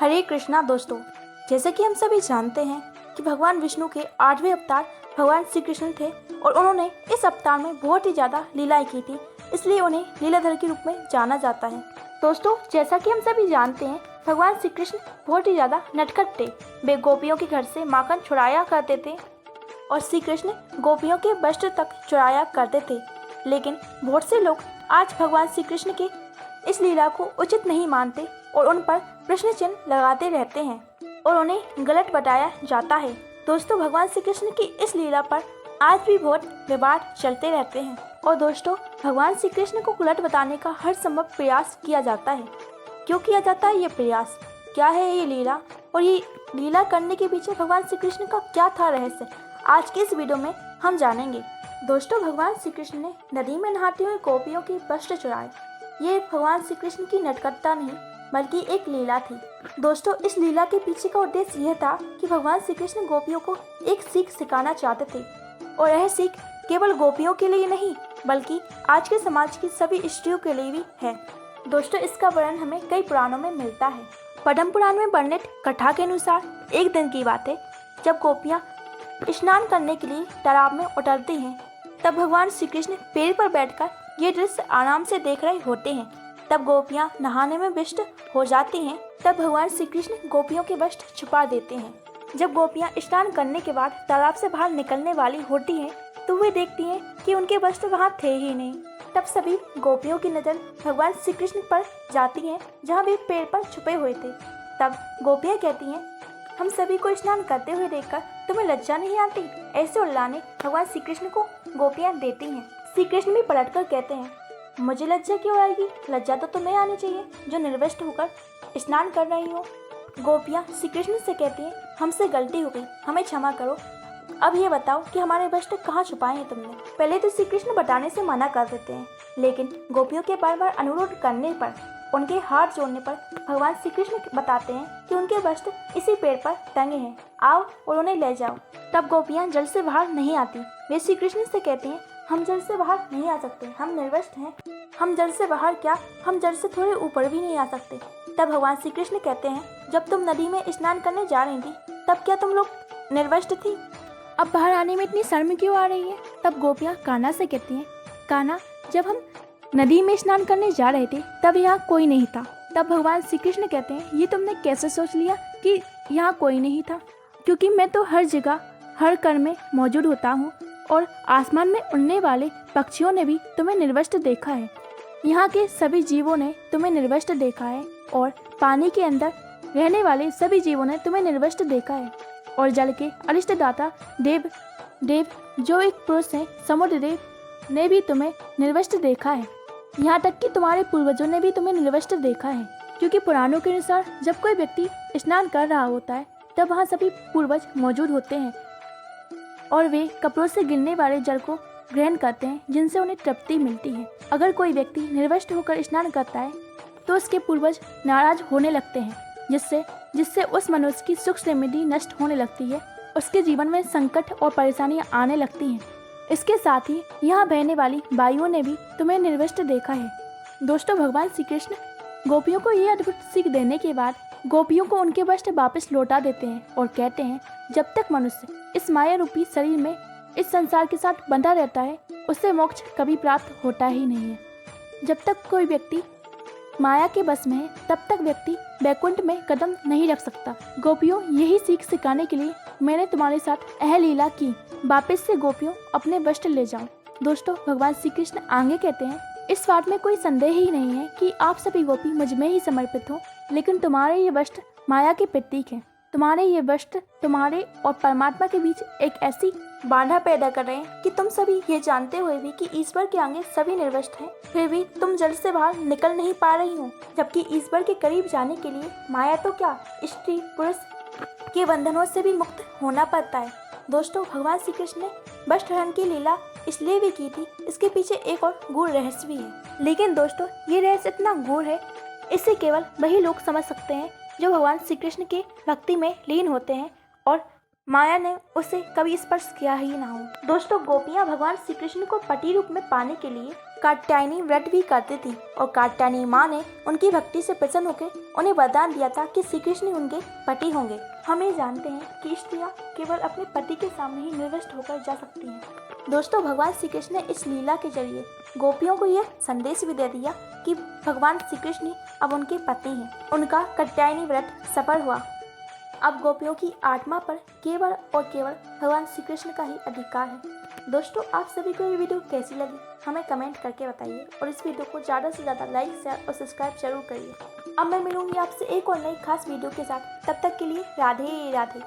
हरे कृष्णा दोस्तों, जैसे कि हम सभी जानते हैं कि भगवान विष्णु के 8वें अवतार भगवान श्री कृष्ण थे और उन्होंने इस अवतार में बहुत ही ज़्यादा लीलाएं की थी, इसलिए उन्हें लीलाधर के रूप में जाना जाता है। दोस्तों, जैसा कि हम सभी जानते हैं, भगवान श्री कृष्ण बहुत ही ज़्यादा नटखट थे। वे गोपियों के घर से माखन चुराया करते थे और श्री कृष्ण गोपियों के वस्त्र तक चुराया करते थे। लेकिन बहुत से लोग आज भगवान श्री कृष्ण के इस लीला को उचित नहीं मानते और उन पर प्रश्न चिन्ह लगाते रहते हैं और उन्हें गलत बताया जाता है। दोस्तों, भगवान श्री कृष्ण की इस लीला पर आज भी बहुत विवाद चलते रहते हैं और दोस्तों, भगवान श्री कृष्ण को गलत बताने का हर संभव प्रयास किया जाता है। क्यों किया जाता है ये प्रयास? क्या है ये लीला और ये लीला करने के पीछे भगवान श्री कृष्ण का क्या था रहस्य? आज के इस वीडियो में हम जानेंगे। दोस्तों, भगवान श्री कृष्ण ने नदी में नहाते हुए गोपियों के वस्त्र चुराए। ये भगवान श्री कृष्ण की नटखटता नहीं बल्कि एक लीला थी। दोस्तों, इस लीला के पीछे का उद्देश्य यह था कि भगवान श्री कृष्ण गोपियों को एक सीख सिखाना चाहते थे और यह सीख केवल गोपियों के लिए नहीं बल्कि आज के समाज की सभी स्त्रियों के लिए भी है। दोस्तों, इसका वर्णन हमें कई पुराणों में मिलता है। पद्म पुराण में वर्णित कथा के अनुसार एक दिन की बात है, जब गोपियाँ स्नान करने के लिए तालाब में उतरती हैं, तब भगवान श्री कृष्ण पेड़ पर बैठकर ये दृश्य आराम से देख रहे होते हैं। तब गोपियाँ नहाने में व्यस्त हो जाती हैं। तब भगवान श्री कृष्ण गोपियों के वस्त्र छुपा देते हैं। जब गोपियाँ स्नान करने के बाद तालाब से बाहर निकलने वाली होती हैं, तो वे देखती हैं कि उनके वस्त्र वहाँ थे ही नहीं। तब सभी गोपियों की नज़र भगवान श्री कृष्ण पर जाती है, जहाँ वे पेड़ पर छुपे हुए थे। तब गोपियाँ कहती हैं, हम सभी को स्नान करते हुए देखकर तुम्हें लज्जा नहीं आती? ऐसे उल्लाने भगवान श्री कृष्ण को गोपियाँ देती हैं। श्री कृष्ण भी पलटकर कहते हैं, मुझे लज्जा क्यों आएगी? लज्जा तो तुम्हें आनी चाहिए जो निर्वस्त्र होकर स्नान कर रही हो। गोपियाँ श्री कृष्ण से कहती हैं, हमसे गलती हो गई, हमें क्षमा करो। अब ये बताओ कि हमारे वस्त्र कहाँ छुपाए हैं तुमने? पहले तो श्री कृष्ण बताने से मना कर देते हैं, लेकिन गोपियों के बार बार अनुरोध करने पर, उनके हाथ जोड़ने पर भगवान श्री कृष्ण बताते हैं कि उनके वस्त्र इसी पेड़ पर टंगे हैं, आओ और उन्हें ले जाओ। तब गोपियाँ जल से बाहर नहीं आती। वे श्री कृष्ण से कहती हैं, हम जल से बाहर नहीं आ सकते, हम निर्वस्त्र हैं। हम जल से बाहर क्या, हम जल से थोड़े ऊपर भी नहीं आ सकते। तब भगवान श्री कृष्ण कहते हैं, जब तुम नदी में स्नान करने जा रही थी तब क्या तुम लोग निर्वस्त्र थी? अब बाहर आने में इतनी शर्म क्यों आ रही है? तब गोपियाँ कान्हा से कहती हैं, कान्हा, जब हम नदी में स्नान करने जा रहे थे तब यहाँ कोई नहीं था। तब भगवान श्री कृष्ण कहते हैं, ये तुमने कैसे सोच लिया कि यहाँ कोई नहीं था? क्योंकि मैं तो हर जगह हर कण में मौजूद होता हूँ और आसमान में उड़ने वाले पक्षियों ने भी तुम्हें निर्वस्त्र देखा है। यहाँ के सभी जीवों ने तुम्हें निर्वस्त्र देखा है और पानी के अंदर रहने वाले सभी जीवों ने तुम्हें निर्वस्त्र देखा है और जल के अरिष्टदाता देव जो एक पुरुष है, समुद्र देव ने भी तुम्हें निर्वस्त्र देखा है। यहाँ तक कि तुम्हारे पूर्वजों ने भी तुम्हें निर्वस्त्र देखा है, क्योंकि पुराणों के अनुसार जब कोई व्यक्ति स्नान कर रहा होता है तब वहाँ सभी पूर्वज मौजूद होते हैं और वे कपड़ों से गिरने वाले जल को ग्रहण करते हैं, जिनसे उन्हें तृप्ति मिलती है। अगर कोई व्यक्ति निर्वस्त्र होकर स्नान करता है तो उसके पूर्वज नाराज होने लगते हैं, जिससे उस मनुष्य की सुख समृद्धि नष्ट होने लगती है, उसके जीवन में संकट और परेशानियां आने लगती हैं। इसके साथ ही यहाँ बहने वाली वायुओं ने भी तुम्हें निर्वस्त्र देखा है। दोस्तों, भगवान श्री कृष्ण गोपियों को ये अद्भुत सीख देने के बाद गोपियों को उनके वस्त्र वापस लौटा देते हैं और कहते हैं, जब तक मनुष्य इस माया रूपी शरीर में इस संसार के साथ बंधा रहता है उससे मोक्ष कभी प्राप्त होता ही नहीं है। जब तक कोई व्यक्ति माया के बस में है तब तक व्यक्ति वैकुंठ में कदम नहीं रख सकता। गोपियों, यही सीख सिखाने के लिए मैंने तुम्हारे साथ यह लीला की। वापस से गोपियों अपने वस्त्र ले जाओ। दोस्तों, भगवान श्री कृष्ण आगे कहते हैं, इस बात में कोई संदेह ही नहीं है कि आप सभी गोपी मुझ में ही समर्पित हो, लेकिन तुम्हारे ये वस्त्र माया के प्रतीक हैं। तुम्हारे ये वस्त्र तुम्हारे और परमात्मा के बीच एक ऐसी बाधा पैदा कर रहे हैं कि तुम सभी ये जानते हुए भी कि ईश्वर के आगे सभी निर्वस्त्र हैं, फिर भी तुम जल से बाहर निकल नहीं पा रही हो। जबकि ईश्वर के करीब जाने के लिए माया तो क्या, स्त्री पुरुष के बंधनों से भी मुक्त होना पड़ता है। दोस्तों, भगवान श्री कृष्ण ने वस्त्र हरण की लीला इसलिए भी की थी, इसके पीछे एक और गूढ़ रहस्य भी है। लेकिन दोस्तों, ये रहस्य इतना गूढ़ है, इसे केवल वही लोग समझ सकते हैं जो भगवान श्री कृष्ण के भक्ति में लीन होते हैं और माया ने उसे कभी स्पर्श किया ही ना हो। दोस्तों, गोपियाँ भगवान श्री कृष्ण को पति रूप में पाने के लिए कात्यायनी व्रत भी करती थी और कात्यायनी माँ ने उनकी भक्ति से प्रसन्न होकर उन्हें वरदान दिया था कि श्री कृष्ण ही उनके पति होंगे। हम ये जानते हैं कि स्त्रियाँ केवल अपने पति के सामने ही निर्वस्त्र होकर जा सकती हैं। दोस्तों, भगवान श्री कृष्ण ने इस लीला के जरिए गोपियों को यह संदेश भी दे दिया कि भगवान श्री कृष्ण ही अब उनके पति हैं। उनका कात्यायनी व्रत सफल हुआ। अब गोपियों की आत्मा पर केवल और केवल भगवान श्री कृष्ण का ही अधिकार है। दोस्तों, आप सभी को ये वीडियो कैसी लगी हमें कमेंट करके बताइए और इस वीडियो को ज़्यादा से ज़्यादा लाइक, शेयर और सब्सक्राइब जरूर करिए। अब मैं मिलूंगी आपसे एक और नई खास वीडियो के साथ। तब तक के लिए राधे राधे।